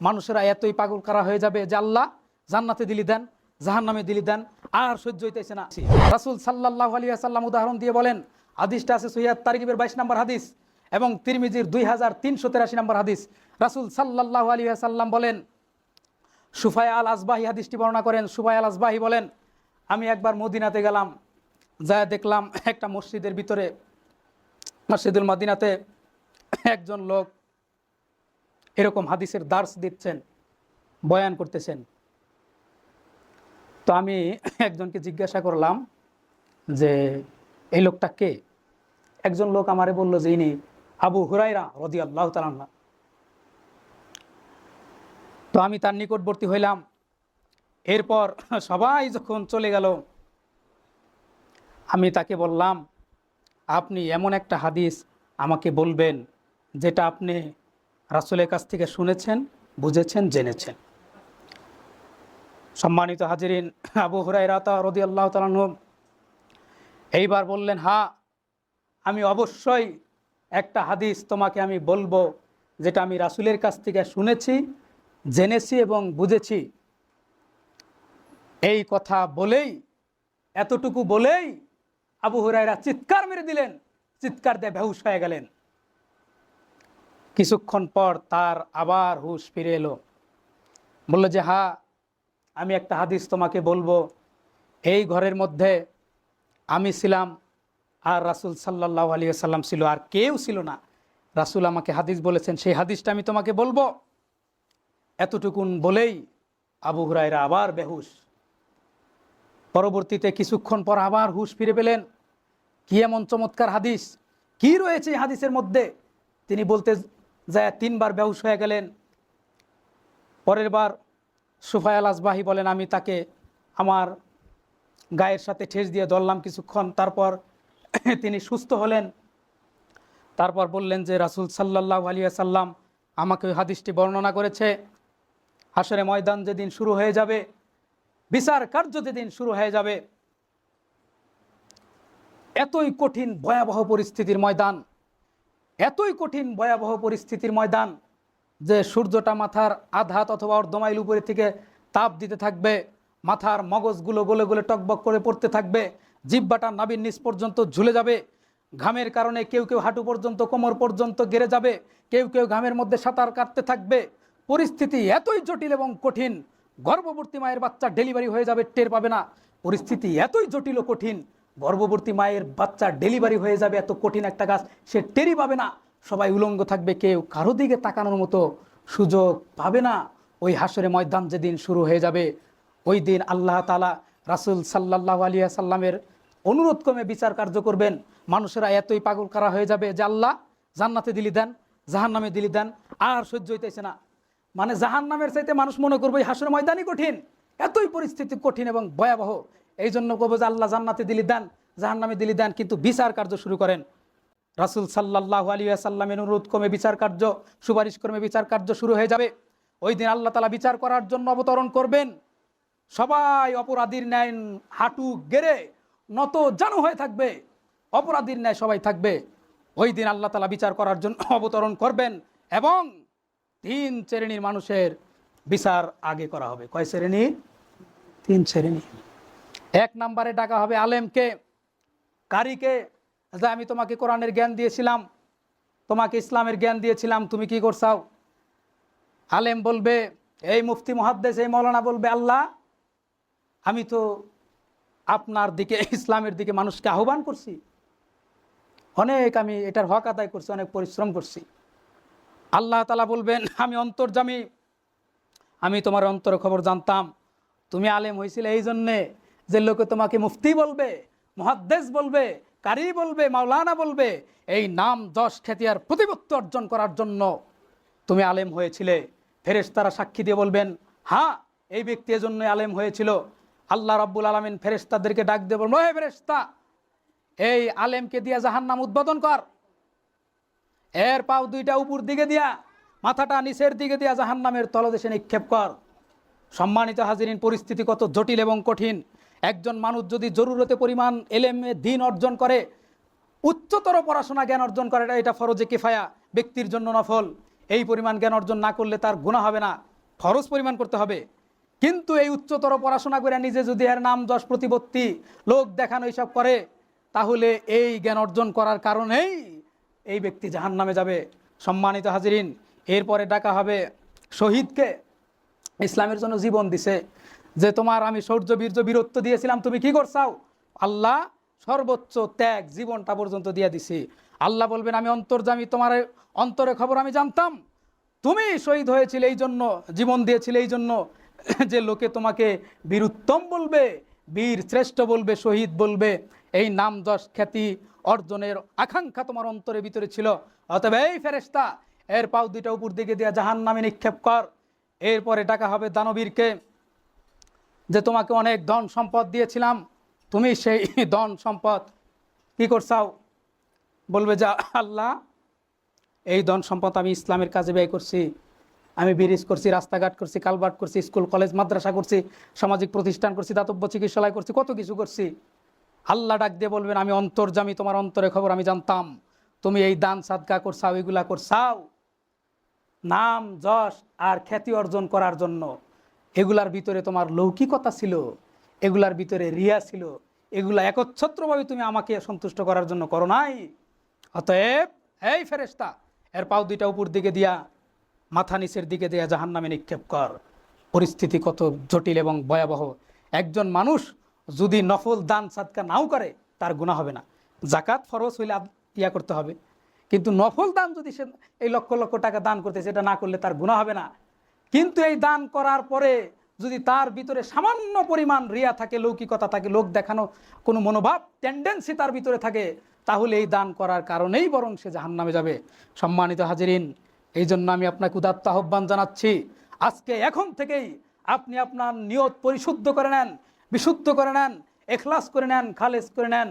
মানুষেরা এতই পাগল করা হয়ে যাবে যে আল্লাহ জান্নাতে দিলি দেন, জাহান্নামে দিলি দেন, আর সহ্য হইতেছে না। রাসূল সাল্লাল্লাহু আলাইহি ওয়াসাল্লাম উদাহরণ দিয়ে বলেন, হাদিসটা আছে সহিহ তারগিবের 22 নম্বর হাদিস এবং তিরমিজির 2383 নম্বর হাদিস। রাসূল সাল্লাল্লাহু আলাইহি ওয়াসাল্লাম বলেন, সুফায় আল আসবাহি হাদিসটি বর্ণনা করেন। সুফায় আল আসবাহি বলেন, আমি একবার মদিনাতে গেলাম, যা দেখলাম একটা মসজিদের ভিতরে, মসজিদুল মদিনাতে একজন লোক এরকম হাদিসের দার্স দিচ্ছেন, বয়ান করতেছেন। তো আমি একজনকে জিজ্ঞাসা করলাম যে এই লোকটা কে? একজন লোক আমারে বলল যে ইনি আবু হুরায়রা রাদিয়াল্লাহু তাআলা আনহু। তো আমি তার নিকটবর্তী হইলাম। এরপর সবাই যখন চলে গেল, আমি তাকে বললাম, আপনি এমন একটা হাদিস আমাকে বলবেন যেটা আপনি রাসূলের কাছ থেকে শুনেছেন, বুঝেছেন, জেনেছেন। সম্মানিত হাজিরিন, আবু হুরায়রা রাদিয়াল্লাহু তাআলা আনহু এইবার বললেন, হ্যাঁ, আমি অবশ্যই একটা হাদিস তোমাকে আমি বলবো যেটা আমি রাসূলের কাছ থেকে শুনেছি, জেনেছি এবং বুঝেছি। এই কথা বলেই, এতটুকু বলেই আবু হুরায়রা চিৎকার মেরে দিলেন, চিৎকার দিয়ে বেহুশ হয়ে গেলেন। কিছুক্ষণ পর তার আবার হুঁশ ফিরে এলো, বলল যে হ্যাঁ, আমি একটা হাদিস তোমাকে বলবো। এই ঘরের মধ্যে আমি ছিলাম আর রাসূল সাল্লাল্লাহু আলাইহি ওয়াসাল্লাম ছিল, আর কেউ ছিল না। রাসূল আমাকে হাদিস বলেছেন, সেই হাদিসটা আমি তোমাকে বলবো। এতটুকুন বলেই আবু হুরায়রা আবার বেহুশ। পরবর্তীতে কিছুক্ষণ পর আবার হুঁশ ফিরে পেলেন। কি এমন চমৎকার হাদিস, কি রয়েছে এই হাদিসের মধ্যে? তিনি বলতে যায় 3 বার বেহুশ হয়ে গেলেন। পরের বার সুফায় আল আসবাহি বলেন, আমি তাকে আমার গায়ের সাথে ঠেস দিয়ে ধরলাম কিছুক্ষণ, তারপর তিনি সুস্থ হলেন। তারপর বললেন যে রাসূল সাল্লাল্লাহু আলাইহি ওয়াসাল্লাম আমাকে ওই হাদিসটি বর্ণনা করেছে। হাশরে ময়দান যেদিন শুরু হয়ে যাবে, বিচার কার্য যেদিন শুরু হয়ে যাবে, এতই কঠিন ভয়াবহ পরিস্থিতির ময়দান, এতই কঠিন ভয়াবহ পরিস্থিতির ময়দান যে সূর্যটা মাথার আধা হাত অথবা অর্ধমাইল উপরে থেকে তাপ দিতে থাকবে, মাথার মগজগুলো গলে গলে টকবক করে পড়তে থাকবে, জিহ্বাটা নাভির নিচ পর্যন্ত ঝুলে যাবে, ঘামের কারণে কেউ কেউ হাঁটু পর্যন্ত, কোমর পর্যন্ত গেড়ে যাবে, কেউ কেউ ঘামের মধ্যে সাঁতার কাটতে থাকবে। পরিস্থিতি এতই জটিল এবং কঠিন, গর্ভবতী মায়ের বাচ্চা ডেলিভারি হয়ে যাবে, টের পাবে না। পরিস্থিতি এতই জটিল ও কঠিন, গর্ভবতী মায়ের বাচ্চা ডেলিভারি হয়ে যাবে, এত কঠিন একটা কাজ, সে টেরই পাবে না। সবাই উলঙ্গ থাকবে, কেউ কারো দিকে তাকানোর মতো সুযোগ পাবে না। ওই হাশরে ময়দান যেদিন শুরু হয়ে যাবে, ওই দিন আল্লাহ তাআলা রাসূল সাল্লাল্লাহু আলাইহি ওয়াসাল্লামের অনুরোধ ক্রমে বিচার কার্য করবেন। মানুষেরা এতই পাগল করা হয়ে যাবে যে আল্লাহ জান্নাতে দিলি দেন, জাহান্নামে দিলি দেন, আর সহ্য হইতেছে না। মানে জাহান্নামের চাইতে মানুষ মনে করবে এই হাশরের ময়দানই কঠিন, এতই পরিস্থিতি কঠিন এবং ভয়াবহ। এই জন্য কব যে আল্লাহ জান্নাতে দিলি দেন, জাহান্নামে দিলি দেন, কিন্তু বিচার কার্য শুরু করেন। রাসূল সাল্লাল্লাহু আলাইহি ওয়াসাল্লামের অনুরোধ ক্রমে বিচার কার্য, সুপারিশ ক্রমে বিচার কার্য শুরু হয়ে যাবে। ওই দিন আল্লাহ তাআলা বিচার করার জন্য অবতরণ করবেন। সবাই অপরাধীর ন্যায় হাঁটু গেড়ে নত জানু হয়ে থাকবে, অপরাধীর ন্যায় সবাই থাকবে। ওই দিন আল্লাহ তাআলা বিচার করার জন্য অবতরণ করবেন এবং 3 শ্রেণীর মানুষের বিচার আগে করা হবে। কয় শ্রেণী? 3 শ্রেণী। 1 নম্বরে ডাকা হবে আলেমকে, কারীকে, যে আমি তোমাকে কোরআনের জ্ঞান দিয়েছিলাম, তোমাকে ইসলামের জ্ঞান দিয়েছিলাম, তুমি কি করছাও? আলেম বলবে, এই মুফতি মুহাদ্দিস, এই মৌলানা বলবে, আল্লাহ আমি তো আপনার দিকে, ইসলামের দিকে মানুষকে আহ্বান করছি, অনেক আমি এটার হক আদায় করছি, অনেক পরিশ্রম করছি। আল্লাহ তাআলা বলবেন, আমি অন্তর্যামী, আমি তোমার অন্তরের খবর জানতাম। তুমি আলেম হয়েছিলে এই জন্যে যে লোকে তোমাকে মুফতি বলবে, মুহাদ্দিস বলবে, কারি বলবে, মাওলানা বলবে, এই নাম যশ খ্যাতি আর প্রতিপত্তি অর্জন করার জন্য তুমি আলেম হয়েছিলে। ফেরেশতারা সাক্ষী দিয়ে বলবেন, হ্যাঁ, এই ব্যক্তি এজন্য আলেম হয়েছিল। আল্লাহ রাব্বুল আলামিন ফেরেশতাদেরকে ডাক দিয়ে বলবেন, হে ফেরেশতা, এই আলেমকে দিয়া জাহান্নাম উদ্বোধন কর, এর পাও 2টা উপর দিকে দিয়া, মাথাটা নিচের দিকে দিয়া জাহান্নামের তলদেশে নিক্ষেপ কর। সম্মানিত হাজিরিন, পরিস্থিতি কত জটিল এবং কঠিন। একজন মানুষ যদি জরুরতে পরিমাণ এলেমে দ্বীন অর্জন করে, উচ্চতর পড়াশোনা জ্ঞান অর্জন করে, এটা ফরজে কিফায়া, ব্যক্তির জন্য নফল। এই পরিমাণ জ্ঞান অর্জন না করলে তার গুনাহ হবে না, ফরজ পরিমাণ করতে হবে। কিন্তু এই উচ্চতর পড়াশোনা করে নিজে যদি এর নাম যশ প্রতিপত্তি লোক দেখানো এইসব করে, তাহলে এই জ্ঞান অর্জন করার কারণেই এই ব্যক্তি জাহান্নামে যাবে। সম্মানিত হাজিরিন, এরপরে ডাকা হবে শহীদকে। ইসলামের জন্য জীবন দিছে, যে তোমার আমি শৌর্য বীর্য বীরত্ব দিয়েছিলাম, তুমি কি করছাও? আল্লাহ সর্বোচ্চ ত্যাগ জীবনটা পর্যন্ত দিয়ে দিছি। আল্লাহ বলবেন আমি অন্তর্যামী, তোমার অন্তরে খবর আমি জানতাম। তুমি শহীদ হয়েছিলে এই জন্য, জীবন দিয়েছিলে এই জন্য যে লোকে তোমাকে বীরুত্তম বলবে, বীর শ্রেষ্ঠ বলবে, শহীদ বলবে। এই নাম যশ খ্যাতি অর্জনের আকাঙ্ক্ষা তোমার অন্তরের ভিতরে ছিল। অতএব এই ফেরেশতা, এর পাও দুইটা উপর দিকে দিয়া জাহান্নামে নিক্ষেপ কর। এরপরে ডাকা হবে দানবীরকে, যে তোমাকে অনেক ধন সম্পদ দিয়েছিলাম, তুমি সেই ধন সম্পদ কি করছাও? বলবে যে আল্লাহ, এই ধন সম্পদ আমি ইসলামের কাজে ব্যয় করছি, আমি ব্রিজ করছি, রাস্তাঘাট করছি, কালভার্ট করছি, স্কুল কলেজ মাদ্রাসা করছি, সামাজিক প্রতিষ্ঠান করছি, দাতব্য চিকিৎসালয় করছি, কত কিছু করছি। আল্লাহ ডাক দিয়ে বলবেন আমি অন্তর্যামী, তোমার অন্তরে খবর আমি জানতাম। তুমি এই দান সাদকা করছাও, এগুলা করছাও নাম যশ আর খ্যাতি অর্জন করার জন্য। এগুলার ভিতরে তোমার লৌকিকতা ছিল, এগুলার ভিতরে রিয়া ছিল, এগুলা একচ্ছত্রভাবে তুমি আমাকে সন্তুষ্ট করার জন্য করো নাই। অতএব এই ফেরেশতা, এর পাও দুইটা উপর দিকে দিয়া মাথা নিচের দিকে দিয়া জাহান্নামে নিক্ষেপ কর। পরিস্থিতি কত জটিল এবং ভয়াবহ। একজন মানুষ যদি নফল দান সাদকা নাও করে, তার গুনাহ হবে না। জাকাত ফরজ হইলে ইয়া করতে হবে, কিন্তু নফল দান যদি সে এই লক্ষ লক্ষ টাকা দান করতে, সেটা না করলে তার গুনাহ হবে না। কিন্তু এই দান করার পরে যদি তার ভিতরে সামান্য পরিমাণ রিয়া থাকে, লৌকিকতা থাকে, লোক দেখানো কোনো মনোভাব টেন্ডেন্সি তার ভিতরে থাকে, তাহলে এই দান করার কারণেই বরং সে জাহান্নামে যাবে। সম্মানিত হাজিরিন, এই জন্য আমি আপনাকে উদাত্ত আহ্বান জানাচ্ছি, আজকে এখন থেকেই আপনি আপনার নিয়ত পরিশুদ্ধ করে নেন, বিশুদ্ধ করে নেন, এখলাস করে নেন, খালেস করে নেন।